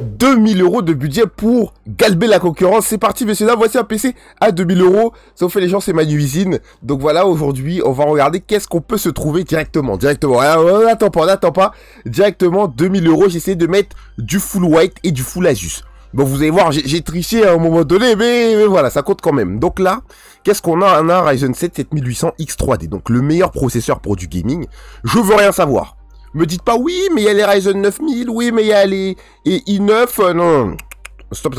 2000 € de budget pour galber la concurrence. C'est parti, messieurs, dames, voici un PC à 2000 €. Ça vous fait les gens, c'est ma usine. Donc voilà, aujourd'hui, on va regarder qu'est-ce qu'on peut se trouver directement. Alors, on n'attend pas. Directement, 2000 €. J'essaie de mettre du full white et du full Asus. Bon, vous allez voir, j'ai triché à un moment donné, mais voilà, ça compte quand même. Donc là, qu'est-ce qu'on a? On a un Ryzen 7 7800 X3D, donc le meilleur processeur pour du gaming. Je veux rien savoir. Me dites pas, oui, mais il y a les Ryzen 9000, oui, mais il y a les i9, non. Stop.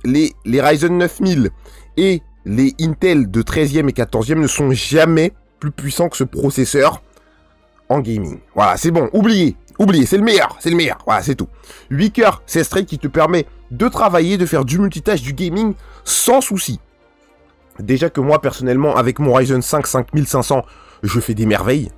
Les Ryzen 9000 et les Intel de 13e et 14e ne sont jamais plus puissants que ce processeur en gaming. Voilà, c'est bon, oubliez, c'est le meilleur, voilà, c'est tout. 8 cœurs, 16 threads qui te permet de travailler, de faire du multitâche, du gaming sans souci. Déjà que moi, personnellement, avec mon Ryzen 5 5500, je fais des merveilles.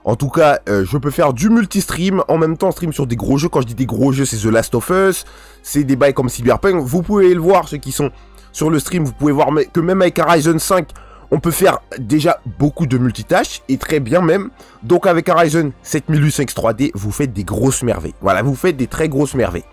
En tout cas, je peux faire du multi-stream, en même temps stream sur des gros jeux. Quand je dis des gros jeux, c'est The Last of Us, c'est des bails comme Cyberpunk. Vous pouvez le voir, ceux qui sont sur le stream, vous pouvez voir que même avec un Ryzen 5, on peut faire déjà beaucoup de multitâches, et très bien même. Donc avec un Ryzen 7800 X3D, vous faites des grosses merveilles. Voilà, vous faites des très grosses merveilles.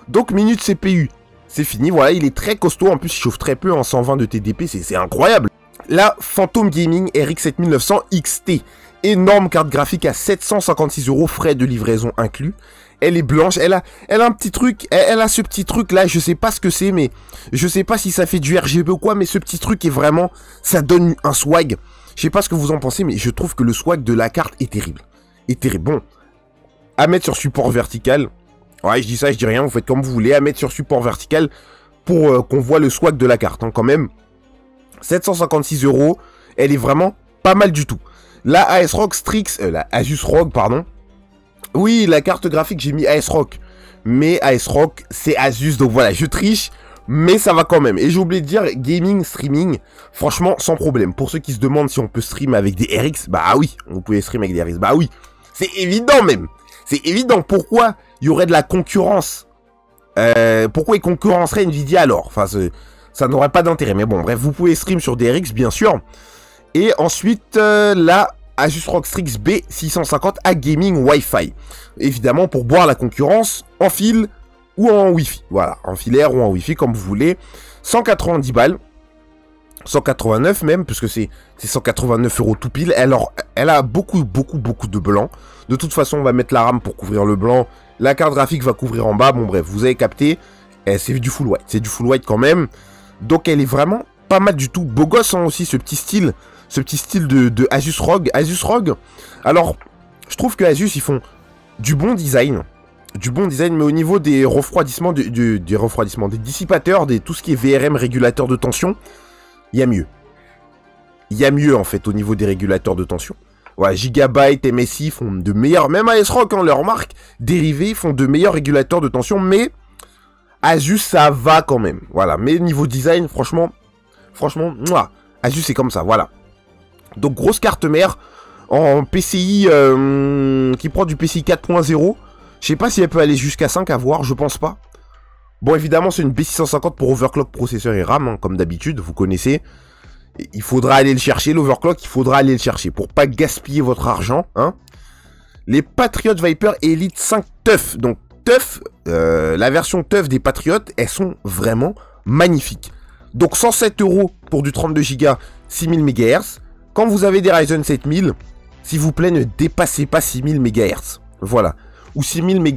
Donc minute CPU, c'est fini. Voilà, il est très costaud, en plus il chauffe très peu en 120 de TDP, c'est incroyable. La Phantom Gaming RX 7900 XT. Énorme carte graphique à 756 €, frais de livraison inclus. Elle est blanche, elle a un petit truc, elle a ce petit truc là, je sais pas ce que c'est, mais je sais pas si ça fait du RGB ou quoi, mais ce petit truc est vraiment, ça donne un swag. Je sais pas ce que vous en pensez, mais je trouve que le swag de la carte est terrible. Bon, à mettre sur support vertical, ouais, je dis ça, je dis rien, vous faites comme vous voulez, à mettre sur support vertical pour qu'on voit le swag de la carte, hein, quand même. 756 €, elle est vraiment pas mal du tout. La ASRock Strix, la Asus ROG, pardon. Oui, la carte graphique, j'ai mis ASRock. Mais ASRock, c'est Asus, donc voilà, je triche. Mais ça va quand même. Et j'ai oublié de dire, gaming, streaming, franchement, sans problème. Pour ceux qui se demandent si on peut stream avec des RX, bah oui, vous pouvez stream avec des RX, bah oui. C'est évident même. C'est évident. Pourquoi il y aurait de la concurrence? Pourquoi ils concurrenceraient Nvidia alors? Enfin, ça n'aurait pas d'intérêt. Mais bon, bref, vous pouvez stream sur des RX, bien sûr. Et ensuite, la Asus ROG Strix B650 à gaming Wi-Fi. Évidemment, pour boire la concurrence en fil ou en Wi-Fi. Voilà, en filaire ou en Wi-Fi, comme vous voulez. 190 balles. 189 même, puisque c'est 189 € tout pile. Alors, elle a beaucoup de blanc. De toute façon, on va mettre la RAM pour couvrir le blanc. La carte graphique va couvrir en bas. Bon, bref, vous avez capté. C'est du full white. C'est du full white quand même. Donc, elle est vraiment pas mal du tout. Beau gosse, hein, aussi, ce petit style de Asus ROG. Asus ROG, alors, je trouve que Asus, ils font du bon design, mais au niveau des refroidissements, des dissipateurs, tout ce qui est VRM, régulateur de tension, il y a mieux. Il y a mieux, en fait, au niveau des régulateurs de tension. Voilà, Gigabyte, MSI font de meilleurs, même ASRock, hein, leur marque dérivée, font de meilleurs régulateurs de tension, mais Asus, ça va quand même. Voilà, mais niveau design, franchement, mouah, Asus, c'est comme ça, voilà. Donc, grosse carte mère en PCI qui prend du PCI 4.0. Je sais pas si elle peut aller jusqu'à 5 à voir, je pense pas. Bon, évidemment, c'est une B650 pour overclock processeur et RAM, hein, comme d'habitude, vous connaissez. Il faudra aller le chercher, l'overclock, il faudra aller le chercher pour pas gaspiller votre argent. Hein. Les Patriot Viper Elite 5 TUF. Donc, TUF, la version TUF des Patriot, elles sont vraiment magnifiques. Donc, 107 € pour du 32 Go, 6000 MHz. Quand vous avez des Ryzen 7000, s'il vous plaît, ne dépassez pas 6000 MHz. Voilà. Ou 6000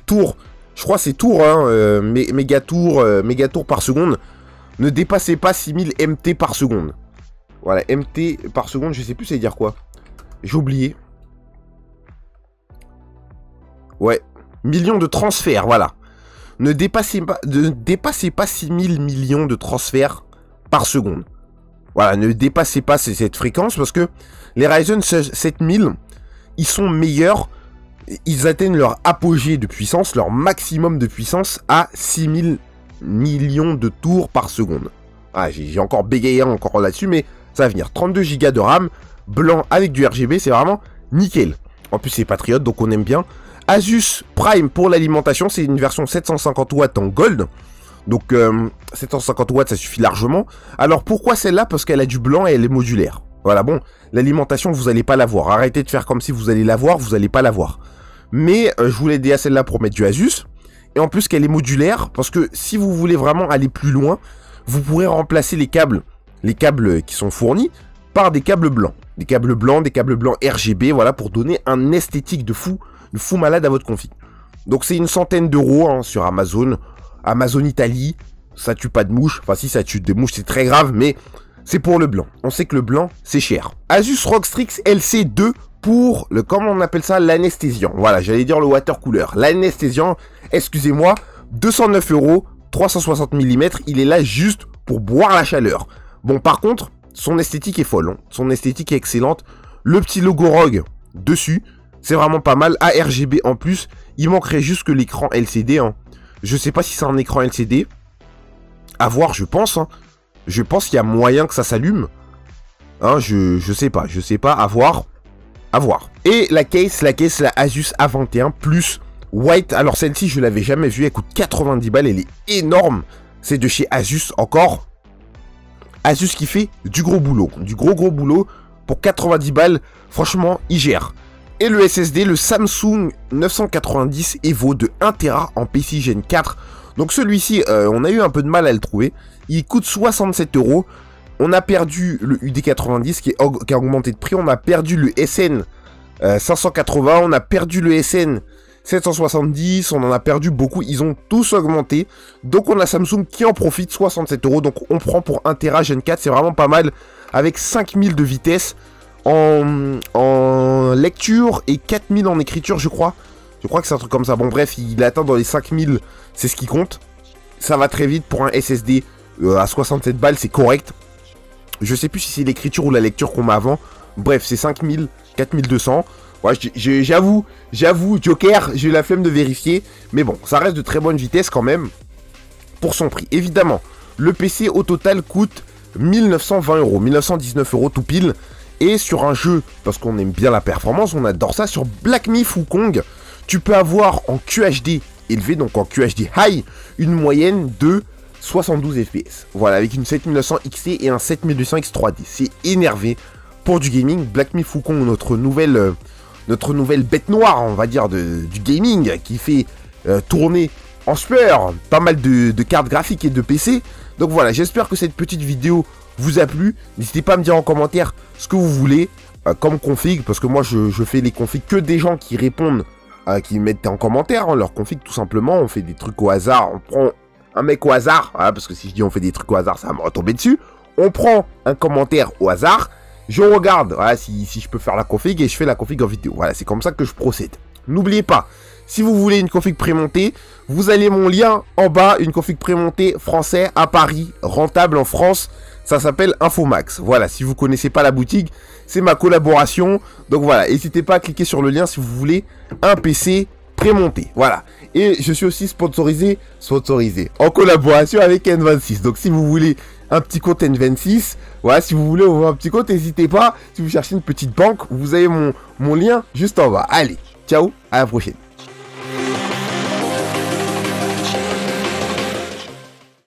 tours. Je crois que c'est tours, hein, mégatours par seconde. Ne dépassez pas 6000 MT par seconde. Voilà, MT par seconde, je sais plus ça veut dire quoi. J'ai oublié. Ouais, millions de transferts, voilà. Ne dépassez pas 6000 millions de transferts par seconde. Voilà, ne dépassez pas cette fréquence parce que les Ryzen 7000, ils sont meilleurs. Ils atteignent leur apogée de puissance, leur maximum de puissance à 6000 millions de tours par seconde. Ah, j'ai encore bégayé encore là-dessus, mais ça va venir. 32 Go de RAM, blanc avec du RGB, c'est vraiment nickel. En plus, c'est Patriot, donc on aime bien. Asus Prime pour l'alimentation, c'est une version 750 watts en gold. Donc 750 watts, ça suffit largement. Alors pourquoi celle-là? Parce qu'elle a du blanc et elle est modulaire. Voilà, bon, l'alimentation, vous n'allez pas l'avoir. Arrêtez de faire comme si vous allez l'avoir, vous n'allez pas l'avoir. Mais je voulais aider à celle-là pour mettre du Asus. et en plus qu'elle est modulaire, parce que si vous voulez vraiment aller plus loin, vous pourrez remplacer les câbles qui sont fournis, par des câbles blancs. Des câbles blancs RGB, voilà, pour donner un esthétique de fou malade à votre config. Donc c'est une centaine d'euros hein, sur Amazon Italie, ça tue pas de mouches, enfin si ça tue des mouches c'est très grave, mais c'est pour le blanc. On sait que le blanc c'est cher. Asus ROG Strix LC2 pour le, comment on appelle ça, l'anesthésiant. Voilà, j'allais dire le water cooler. L'anesthésiant, excusez-moi, 209 euros, 360 mm, il est là juste pour boire la chaleur. Bon par contre, son esthétique est folle, hein. Son esthétique est excellente. Le petit logo ROG dessus, c'est vraiment pas mal. ARGB en plus, il manquerait juste que l'écran LCD. Hein. Je sais pas si c'est un écran LCD. À voir, je pense. Hein. Je pense qu'il y a moyen que ça s'allume. Hein, je sais pas, à voir. À voir. Et la case, la Asus A21 Plus White. Alors celle-ci, je l'avais jamais vue, elle coûte 90 balles, elle est énorme. C'est de chez Asus encore. Asus qui fait du gros boulot, du gros boulot pour 90 balles. Franchement, il gère. Et le SSD, le Samsung 990 Evo de 1TB en PCIe Gen 4. Donc celui-ci, on a eu un peu de mal à le trouver. Il coûte 67 euros. On a perdu le UD90 qui a augmenté de prix. On a perdu le SN 580. On a perdu le SN 770. On en a perdu beaucoup. Ils ont tous augmenté. Donc on a Samsung qui en profite. 67 euros. Donc on prend pour 1TB Gen 4. C'est vraiment pas mal. Avec 5000 de vitesse en lecture et 4000 en écriture, je crois. Je crois que c'est un truc comme ça. Bon bref, il atteint dans les 5000. C'est ce qui compte. Ça va très vite pour un SSD à 67 balles. C'est correct. Je sais plus si c'est l'écriture ou la lecture qu'on met avant. Bref, c'est 5000, 4200. Ouais, j'avoue, Joker, j'ai eu la flemme de vérifier. Mais bon, ça reste de très bonne vitesse quand même. Pour son prix. Évidemment, le PC au total coûte 1920 euros. 1919 euros tout pile. Et sur un jeu, parce qu'on aime bien la performance, on adore ça. Sur Black Myth Wukong, tu peux avoir en QHD élevé, donc en QHD High, une moyenne de 72 FPS. Voilà, avec une 7900 XT et un 7200 X3D. C'est énervé pour du gaming. Black Myth Wukong, notre nouvelle bête noire, on va dire, du gaming, qui fait tourner en sueur pas mal de cartes graphiques et de PC. Donc voilà, j'espère que cette petite vidéo vous a plu. N'hésitez pas à me dire en commentaire ce que vous voulez comme config, parce que moi je fais les configs que des gens qui répondent, qui mettent en commentaire leur config tout simplement. On fait des trucs au hasard, on prend un mec au hasard, voilà, parce que si je dis on fait des trucs au hasard, ça va me retomber dessus. On prend un commentaire au hasard, je regarde voilà, si je peux faire la config et je fais la config en vidéo. Voilà, c'est comme ça que je procède. N'oubliez pas, si vous voulez une config prémontée, vous allez mon lien en bas, une config prémontée français à Paris, rentable en France. Ça s'appelle Infomax. Voilà, si vous connaissez pas la boutique, c'est ma collaboration. Donc voilà, n'hésitez pas à cliquer sur le lien si vous voulez un PC prémonté. Voilà. Et je suis aussi sponsorisé en collaboration avec N26. Donc si vous voulez un petit compte N26, voilà, si vous voulez ouvrir un petit compte, n'hésitez pas. Si vous cherchez une petite banque, vous avez mon lien juste en bas. Allez, ciao, à la prochaine.